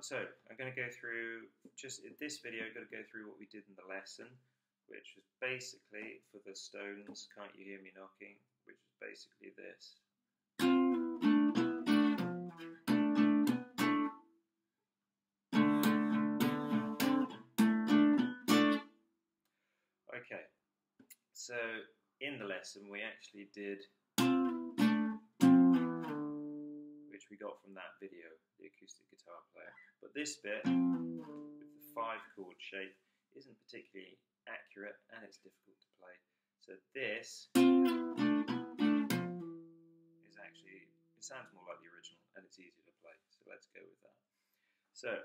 So I'm going to go through, just in this video, I'm going to go through what we did in the lesson, which was basically for the stones, Can't You Hear Me Knocking, which is basically this. Okay, so in the lesson we actually did, which we got from that video, the acoustic guitar player. But this bit, with the 5-chord shape, isn't particularly accurate and it's difficult to play. So this is actually, it sounds more like the original and it's easier to play. So let's go with that. So,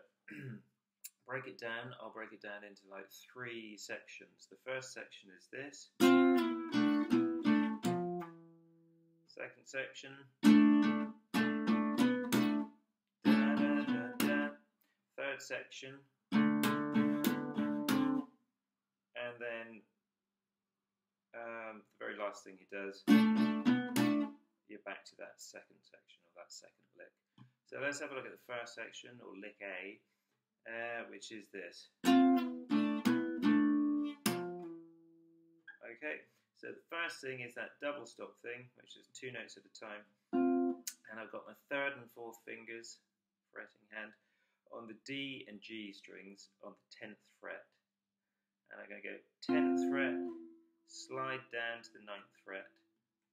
break it down. I'll break it down into like 3 sections. The first section is this. Second section. Da, da, da, da. Third section. And then the very last thing he does, you're back to that second section or that second lick. So let's have a look at the first section, or lick A, which is this. Okay, so the first thing is that double stop thing, which is 2 notes at a time. And I've got my 3rd and 4th fingers, fretting hand, on the D and G strings on the 10th fret. And I'm going to go 10th fret, slide down to the 9th fret,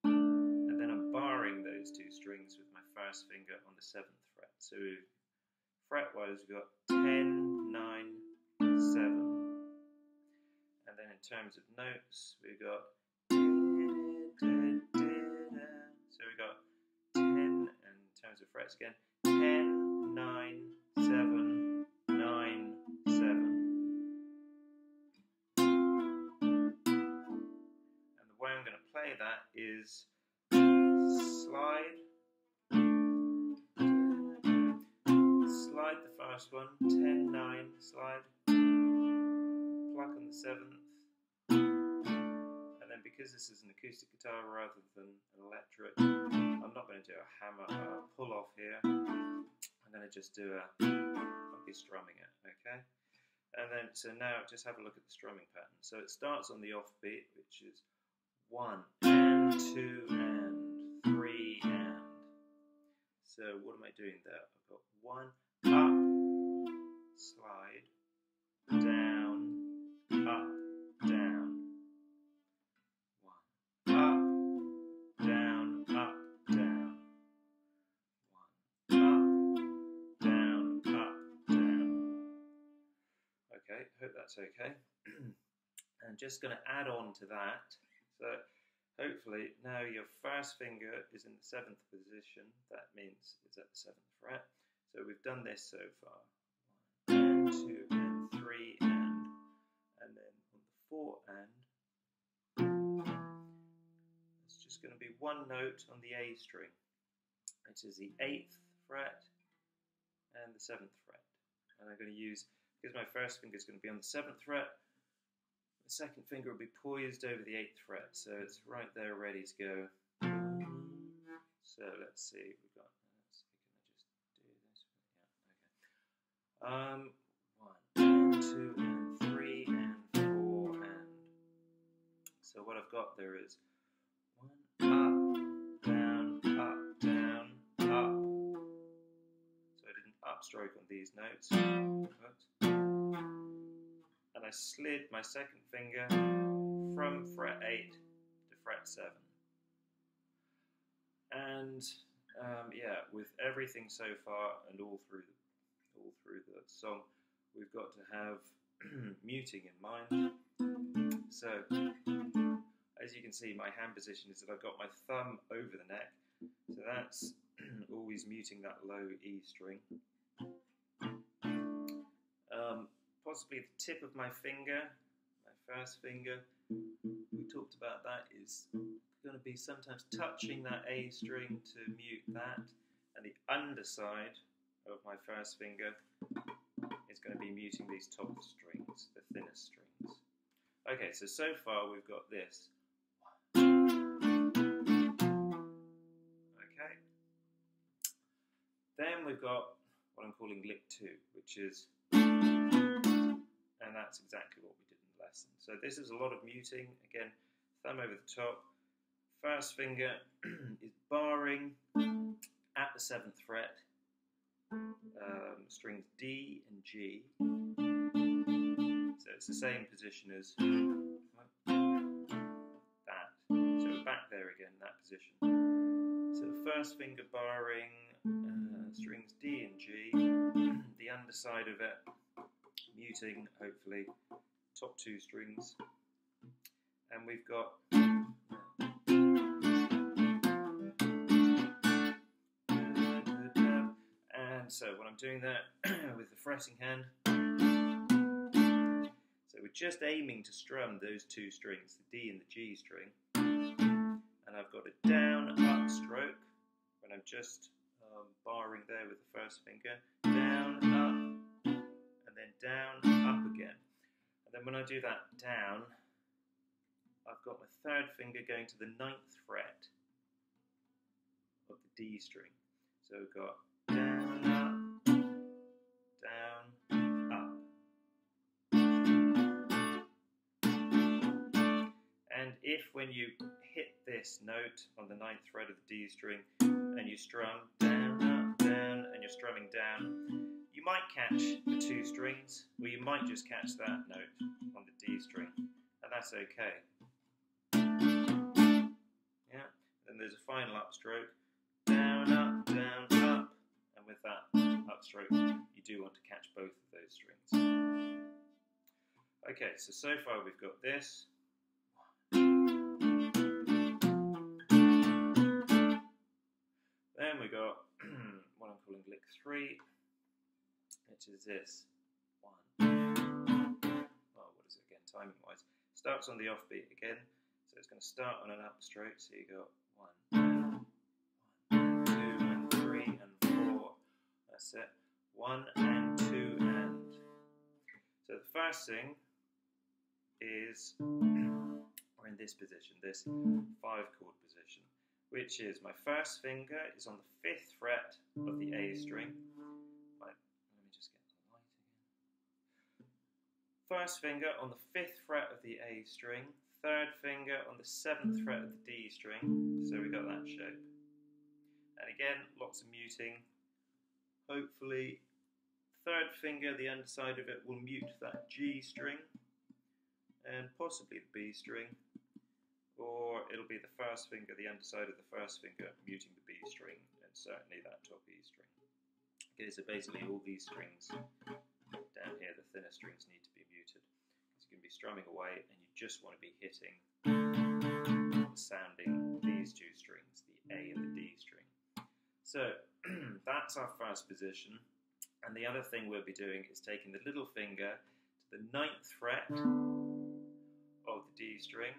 and then I'm barring those 2 strings with my 1st finger on the 7th fret. So fret-wise we've got 10, 9, 7. And then in terms of notes we've got so we've got 10, and in terms of frets again, 10, 9, 7, 9, 7. The way I'm going to play that is slide the first one, 10, 9, slide, pluck on the 7th, and then because this is an acoustic guitar rather than an electric, I'm not going to do a hammer pull off here. I'm going to just do I'll be strumming it, okay? And then, so now just have a look at the strumming pattern. So it starts on the offbeat, which is 1 and 2 and 3 and. So what am I doing there? I've got 1 up, slide, down, up, down. 1 up, down, up, down. 1 up, down, up, down. Okay, hope that's okay. I'm just going to add on to that. So hopefully now your 1st finger is in the 7th position. That means it's at the 7th fret. So we've done this so far. 1 and 2 and 3 and then on the 4 and, it's just going to be 1 note on the A string, which is the 8th fret and the 7th fret. And I'm going to use, because my 1st finger is going to be on the 7th fret, the 2nd finger will be poised over the 8th fret, so it's right there ready to go. So let's see, we've got, let's see, can I just do this? Yeah, okay. 1 and 2 and 3 and 4 and. So what I've got there is 1 up, down, up, down, up. So I didn't upstroke on these notes. Oops. And I slid my 2nd finger from fret 8 to fret 7. And yeah, with everything so far and all through the song, we've got to have muting in mind. So as you can see, my hand position is that I've got my thumb over the neck, so that's always muting that low E string. Possibly the tip of my finger, my 1st finger, we talked about that, is going to be sometimes touching that A string to mute that, and the underside of my 1st finger is going to be muting these top strings, the thinner strings. Okay, so far we've got this. Okay. Then we've got what I'm calling lick 2, which is, and that's exactly what we did in the lesson. So this is a lot of muting. Again, thumb over the top. First finger is barring at the 7th fret, strings D and G. So it's the same position as that. So we're back there again, that position. So the first finger barring strings D and G, the underside of it muting, hopefully, top 2 strings. And we've got so when I'm doing that with the fretting hand, so we're just aiming to strum those 2 strings, the D and the G string, and I've got a down, up stroke when I'm just barring there with the first finger, down, up, and then down, up again. And then when I do that down, I've got my 3rd finger going to the 9th fret of the D string. So we've got down, up, down, up. And if when you hit this note on the 9th fret of the D string and you strum down, up, down, and you're strumming down, you might catch the 2 strings, or you might just catch that note on the D string, and that's okay. Yeah. Then there's a final upstroke, down, up, and with that upstroke, you do want to catch both of those strings. Okay, so far we've got this. Then we got what I'm calling lick 3, which is this. 1. Well, what is it again, timing wise? Starts on the offbeat again, so it's going to start on an upstroke, so you go 1, 2, and 3, and 4. That's it. 1 and 2 and. So the first thing is we're in this position, this 5-chord position, which is my first finger is on the 5th fret of the A string. Right, let me just get the light again. First finger on the 5th fret of the A string, 3rd finger on the 7th fret of the D string, so we got that shape. And again, lots of muting. Hopefully, 3rd finger, the underside of it, will mute that G string, and possibly the B string, or it'll be the first finger, the underside of the first finger, muting the B string, and certainly that top E string. Okay, so basically all these strings down here, the thinner strings, need to be muted, because you can be strumming away and you just want to be hitting sounding these 2 strings, the A and the D string. So that's our first position, and the other thing we'll be doing is taking the little finger to the 9th fret of the D string,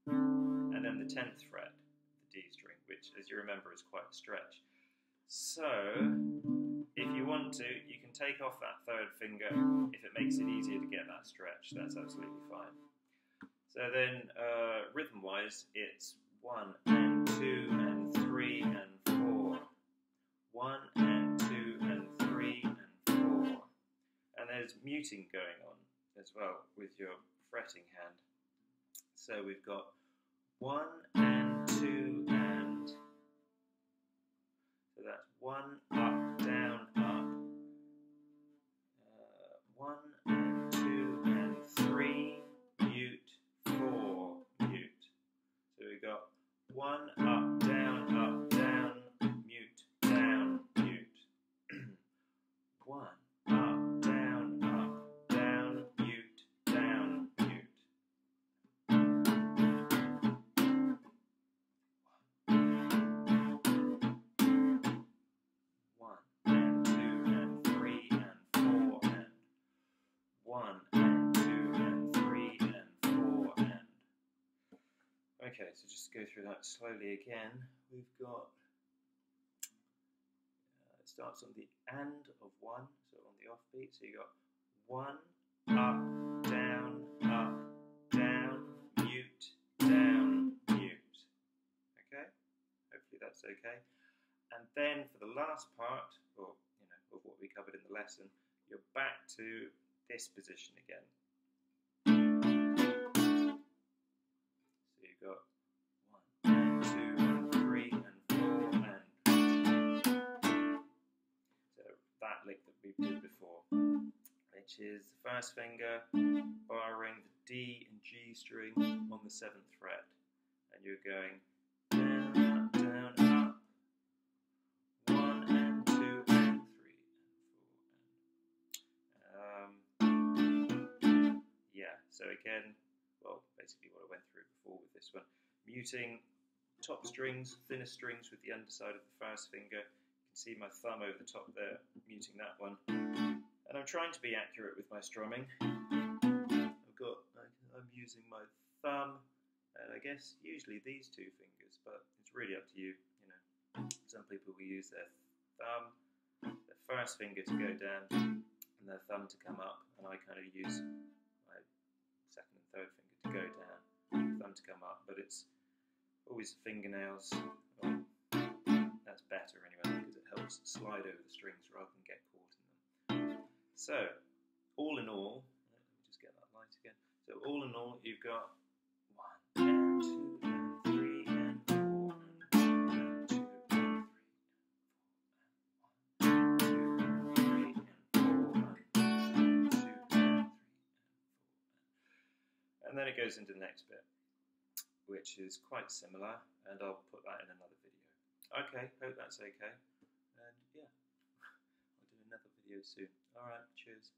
and then the 10th fret of the D string, which, as you remember, is quite a stretch. So, if you want to, you can take off that 3rd finger if it makes it easier to get that stretch. That's absolutely fine. So then, rhythm-wise, it's 1 and 2 and 3 and 4. 1 and 2 and 3 and 4. And there's muting going on as well with your fretting hand. So we've got 1 and 2 and, so that's 1 up, down, up. 1 and 2 and 3, mute, 4, mute. So we've got 1 up, down, mute, down, mute. 1 up, down, mute, down, mute. 1 and 2 and 3 and 4 and 1 and 2 and 3 and 4 and. Okay, so just go through that slowly again. We've got, it starts on the and of 1, so on the offbeat, so you got 1, up, down, mute, down, mute. Okay, hopefully that's okay. And then for the last part, or lesson, you're back to this position again. So you've got 1 and 2 and 3 and 4 and so that lick that we did before, which is the first finger borrowing the D and G string on the 7th fret, and you're going down, up, down, up, 1 and 2 and 3 and 4 and yeah. So again, well, basically what I went through before with this one, muting top strings, thinner strings with the underside of the first finger. You can see my thumb over the top there, muting that one. And I'm trying to be accurate with my strumming. I'm using my thumb, and I guess usually these two fingers, but it's really up to you. You know, some people will use their thumb, their first finger to go down, and their thumb to come up, and I kind of use my second and third finger to go down, thumb to come up, but it's always fingernails. Well, that's better anyway, because it helps slide over the strings rather than get caught in them. So, all in all, let me just get that light again. So, all in all, you've got 1 and 2 and 3 and 4 and 2 and 3 and 4 and 2 and 3 and 4 and 2 and 3 and 4 and then it goes into the next bit, which is quite similar, and I'll put that in another video. Okay, hope that's okay, and yeah, I'll do another video soon. Alright, cheers.